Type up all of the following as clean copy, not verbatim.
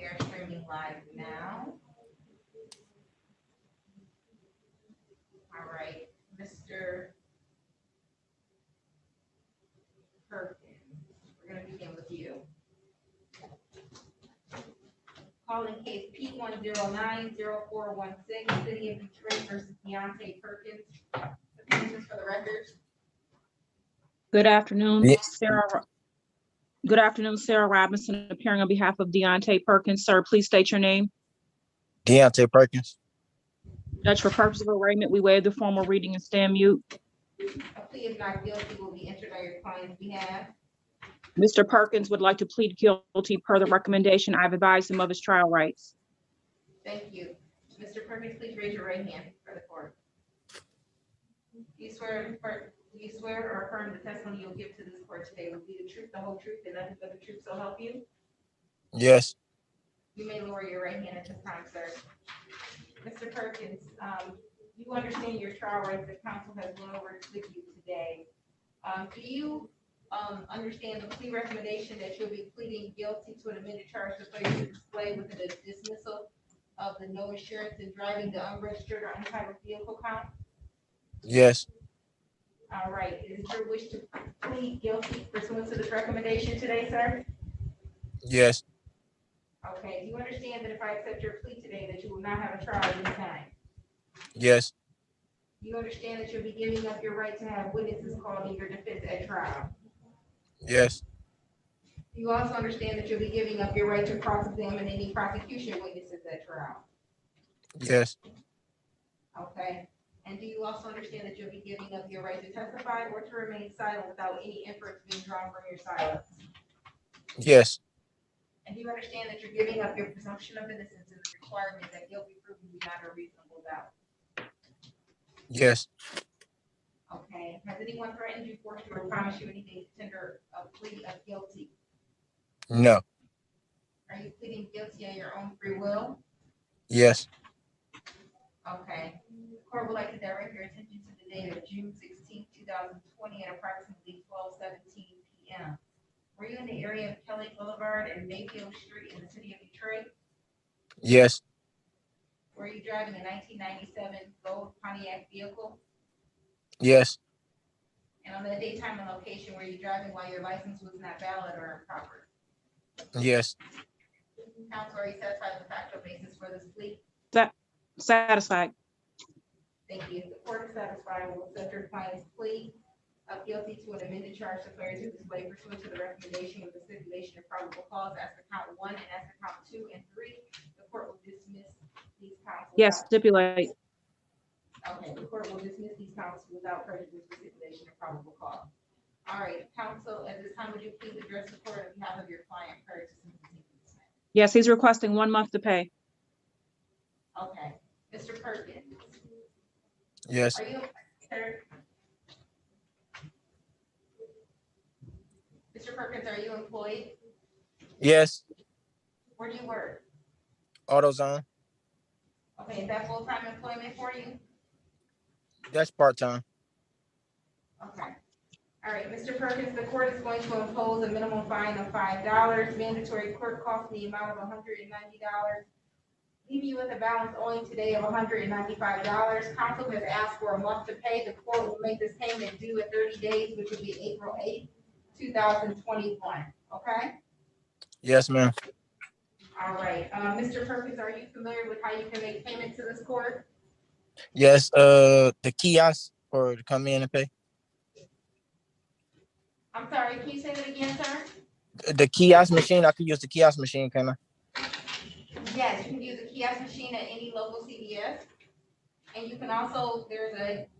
We are streaming live now. All right, Mr. Perkins, we're going to begin with you. Calling case P1090416, City of Detroit versus Deontay Perkins. Appearances for the record. Good afternoon, Yeah. Sarah. Good afternoon, Sarah Robinson, appearing on behalf of Deontay Perkins. Sir, please state your name. Deontay Perkins. Judge, for purpose of arraignment, we waive the formal reading and stand mute. A plea of not guilty will be entered on your client's behalf. Mr. Perkins would like to plead guilty per the recommendation. I've advised him of his trial rights. Thank you. Mr. Perkins, please raise your right hand for the court. Do you swear or affirm the testimony you'll give to this court today will be the truth, the whole truth, and nothing but the truth, so help you? Yes. You may lower your right hand at this time, sir. Mr. Perkins, you understand your trial rights that counsel has went over with you today. Do you understand the plea recommendation that you'll be pleading guilty to an amended charge of failure to display with a dismissal of the no insurance and driving the unregistered or untitled vehicle count? Yes. All right, is it your wish to plead guilty pursuant to this recommendation today, sir? Yes. Okay, do you understand that if I accept your plea today, that you will not have a trial at this time? Yes. You understand that you'll be giving up your right to have witnesses called in your defense at trial? Yes. You also understand that you'll be giving up your right to cross-examine any prosecution witnesses at trial? Yes. Okay, and do you also understand that you'll be giving up your right to testify or to remain silent without any inference being drawn from your silence? Yes. And do you understand that you're giving up your presumption of innocence and the requirement that guilt be proven beyond a reasonable doubt? Yes. Okay, has anyone threatened you, forced you, or promised you anything to tender a plea of guilty? No. Are you pleading guilty on your own free will? Yes. Okay, the court would like to direct your attention to the date of June 16, 2020 at approximately 12:17 p.m. Were you in the area of Kelly Boulevard and Mayfield Street in the city of Detroit? Yes. Were you driving a 1997 gold Pontiac vehicle? Yes. And on the daytime and location, were you driving while your license was not valid or improper? Yes. Counsel, are you satisfied with the factual basis for this plea? Satisfied. Thank you. The court is satisfied and will accept your client's plea of guilty to an amended charge of failure to display pursuant to the recommendation of the stipulation of probable cause as to count 1 and as to count 2 and 3. The court will dismiss these counts. Yes, stipulate. Okay, the court will dismiss these counts without prejudice to stipulation of probable cause. All right, counsel, at this time, would you please address the court on behalf of your client prior to sentencing in this matter? Yes, he's requesting 1 month to pay. Okay, Mr. Perkins. Yes. Are you, sir? Mr. Perkins, are you employed? Yes. Where do you work? AutoZone. Okay, is that full-time employment for you? That's part-time. Okay. All right, Mr. Perkins, the court is going to impose a minimum fine of $5, mandatory court costs in the amount of $190. Leave you with a balance owing today of $195. Counsel has asked for a month to pay. The court will make this payment due at 30 days, which will be April 8th, 2021. Okay? Yes, ma'am. All right. Mr. Perkins, are you familiar with how you can make payment to this court? Yes. The kiosk or to come in and pay. I'm sorry, can you say that again, sir? The kiosk machine. I could use the kiosk machine, can I? Yes, you can use a kiosk machine at any local CVS. And you can also, there's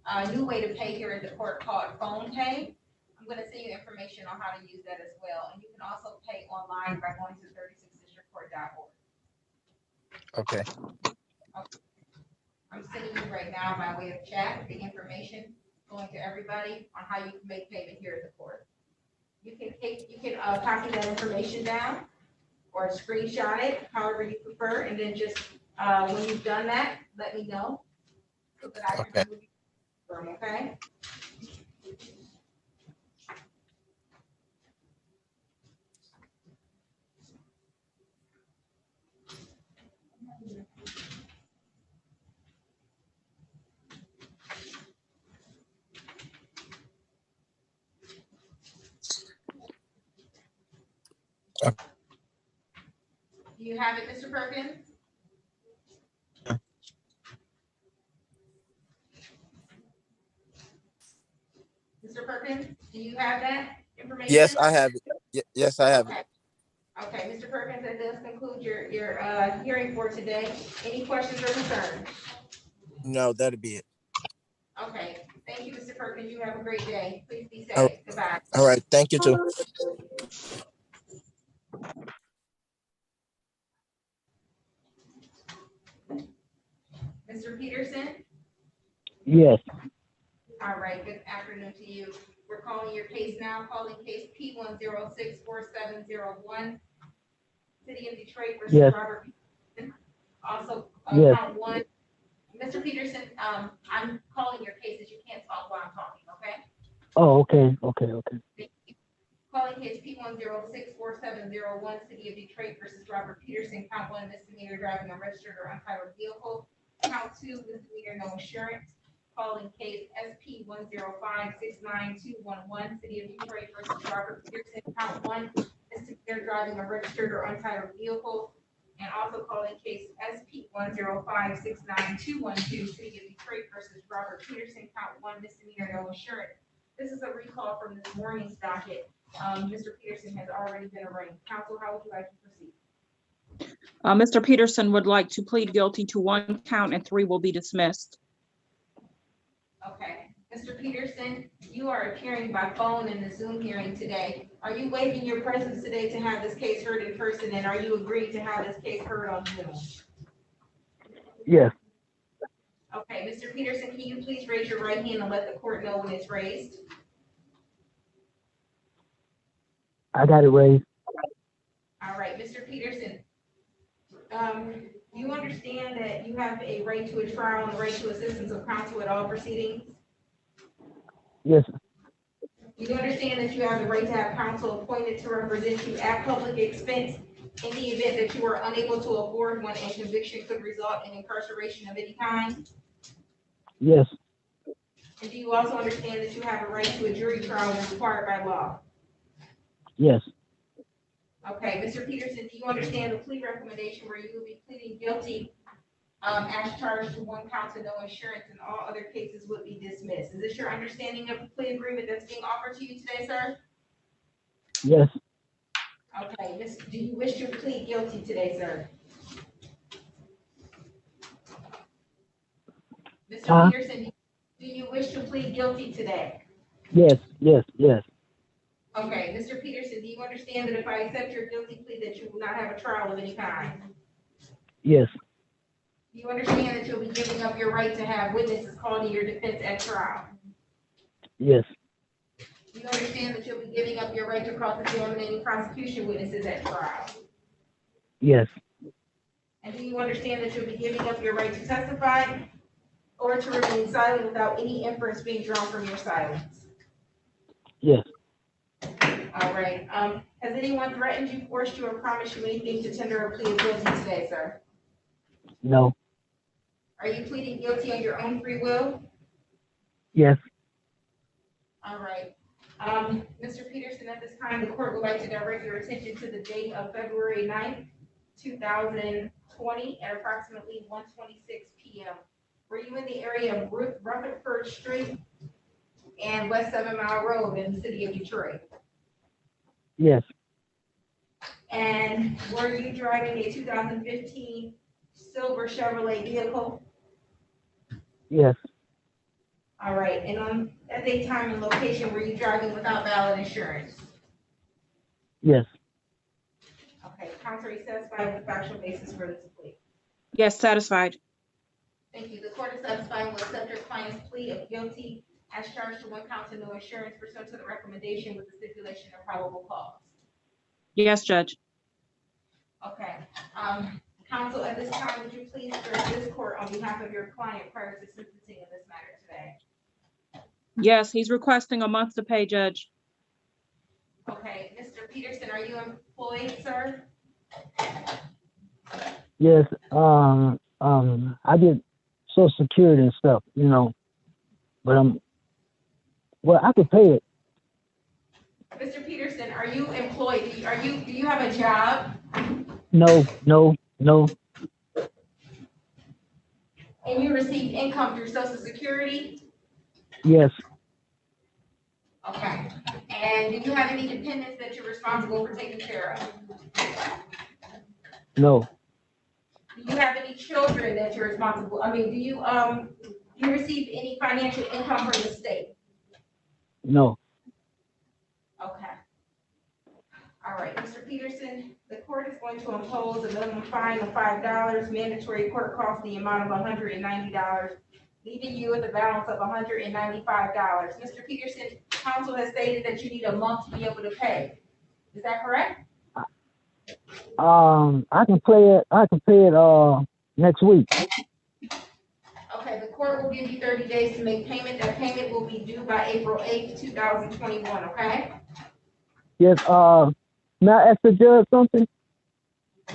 a new way to pay here at the court called phone pay. I'm gonna send you information on how to use that as well. And you can also pay online by going to 36districtcourt.org. Okay. I'm sending you right now by way of chat, the information going to everybody on how you can make payment here at the court. You can copy that information down or screenshot it, however you prefer, and then just, when you've done that, let me know. So that I can remove you from, okay? Okay. Do you have it, Mr. Perkins? Mr. Perkins, do you have that information? Yes, I have it. Yes, I have it. Okay. Okay, Mr. Perkins, that does conclude your hearing for today. Any questions or concerns? No, that'll be it. Okay, thank you, Mr. Perkins. You have a great day. Please be All safe. Goodbye. All right. Thank you too. Mr. Peterson? Yes, All right, good afternoon to you. We're calling your case now, calling case P10647001, City of Detroit versus Yes. Robert Peterson. Also, Yes. count one. Mr. Peterson, I'm calling your case as you can't talk while I'm talking, okay? oh, okay. Calling case P10647001, City of Detroit versus Robert Peterson, count one, misdemeanor driving a registered or untitled vehicle. Count two, misdemeanor no insurance. Calling case SP10569211, City of Detroit versus Robert Peterson, count one, misdemeanor driving a registered or untitled vehicle. And also calling case SP10569212, City of Detroit versus Robert Peterson, count one, misdemeanor no insurance. This is a recall from this morning's docket. Mr. Peterson has already been arraigned. Counsel, how would you like to proceed? Mr. Peterson would like to plead guilty to 1 count and 3 will be dismissed. Okay, Mr. Peterson, you are appearing by phone in the Zoom hearing today. Are you waiving your presence today to have this case heard in person, and are you agreeing to have this case heard on Zoom? Yes, Okay, Mr. Peterson, can you please raise your right hand and let the court know when it's raised? I got it raised. All right, Mr. Peterson, you understand that you have a right to a trial and the right to assistance of counsel at all proceedings? Yes, You understand that you have the right to have counsel appointed to represent you at public expense in the event that you are unable to afford one and conviction could result in incarceration of any kind? yes, And do you also understand that you have a right to a jury trial as required by law? yes, Okay, Mr. Peterson, do you understand the plea recommendation where you will be pleading guilty as charged to 1 count to no insurance and all other cases would be dismissed? Is this your understanding of the plea agreement that's being offered to you today, sir? yes, Okay, do you wish to plead guilty today, sir? Mr. Peterson, do you wish to plead guilty today? yes, yes. Okay, Mr. Peterson, do you understand that if I accept your guilty plea that you will not have a trial of any kind? Yes, Do you understand that you'll be giving up your right to have witnesses called to your defense at trial? yes, Do you understand that you'll be giving up your right to cross-examine any prosecution witnesses at trial? yes, And do you understand that you'll be giving up your right to testify or to remain silent without any inference being drawn from your silence? yes. All right, has anyone threatened you, forced you, or promised you anything to tender a plea of guilty today, sir? No, Are you pleading guilty on your own free will? yes, All right. Mr. Peterson, at this time, the court would like to direct your attention to the date of February 9th, 2020 at approximately 1:26 p.m. Were you in the area of Rutherford Street and West 7 Mile Road in the city of Detroit? yes, And were you driving a 2015 silver Chevrolet vehicle? yes, All right, and on that date, time, and location, were you driving without valid insurance? yes, Okay, counsel, are you satisfied with the factual basis for this plea? Yes, satisfied. Thank you. The court is satisfied and will accept your client's plea of guilty as charged to 1 count to no insurance pursuant to the recommendation with the stipulation of probable cause. Yes, Judge. Okay, counsel, at this time, would you please address this court on behalf of your client prior to sentencing in this matter today? Yes, he's requesting a month to pay, Judge. Okay, Mr. Peterson, are you employed, sir? yes. I get Social Security and stuff, but well, I could pay it. Mr. Peterson, are you employed? Do you have a job? No, no, no. And you receive income through Social Security? Yes, Okay. And do you have any dependents that you're responsible for taking care of? no, Do you have any children that you're responsible? I mean, do you receive any financial income from the state? no. Okay. All right, Mr. Peterson, the court is going to impose a minimum fine of $5, mandatory court cost the amount of $190, leaving you with a balance of $195. Mr. Peterson, counsel has stated that you need a month to be able to pay. Is that correct? I can pay it next week. Okay, the court will give you 30 days to make payment. That payment will be due by April 8th, 2021, okay? Yes, may I ask the judge something?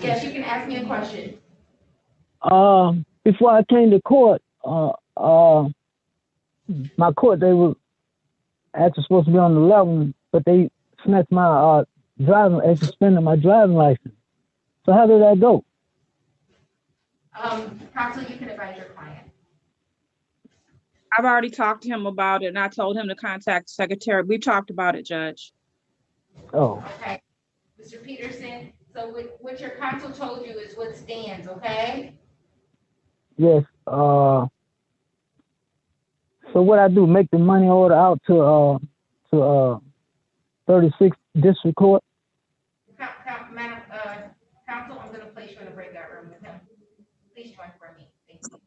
Yes, you can ask me a question. Before I came to court, my court, they were actually supposed to be on the 11th, but they snatched my suspended my driving license. So how did that go? Counsel, you can advise your client. I've already talked to him about it and I told him to contact the secretary. We talked about it, Judge. Oh, Okay, Mr. Peterson, so what your counsel told you is what stands, okay? yes. So what I do, make the money order out to 36th District Court? Madam, counsel, I'm gonna place you in a breakout room with him. Please join for me, thank you.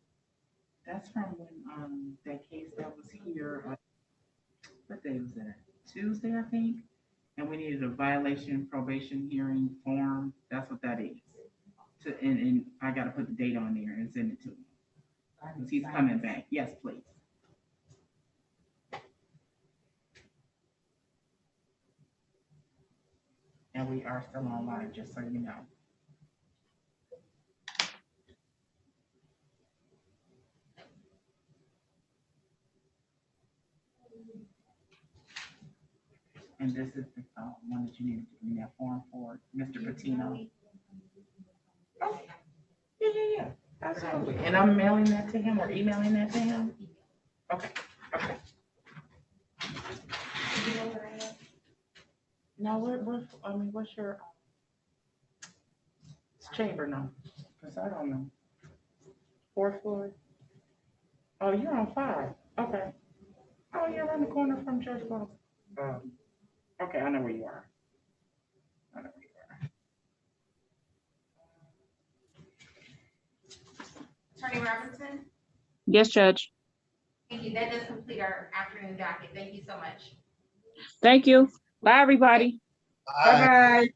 That's from when, that case that was here, what day was that? Tuesday, I think? And we needed a violation probation hearing form. That's what that is. And I gotta put the date on there and send it to him. 'Cause he's coming back. Yes, please. And we are still online, just so you know. And this is the one that you need to bring that form for, Mr. Patino. Oh, yeah, absolutely. And I'm mailing that to him or emailing that to him? Okay, okay. No, what's your chamber number? Because I don't know. 4th floor? Oh, you're on 5. Okay. Oh, you're around the corner from Judge Wells. Okay, I know where you are. I know where you are. Attorney Robinson, Yes, Judge. thank you. That does complete our afternoon docket. Thank you so much. Thank you. Bye, everybody. All right. Bye-bye.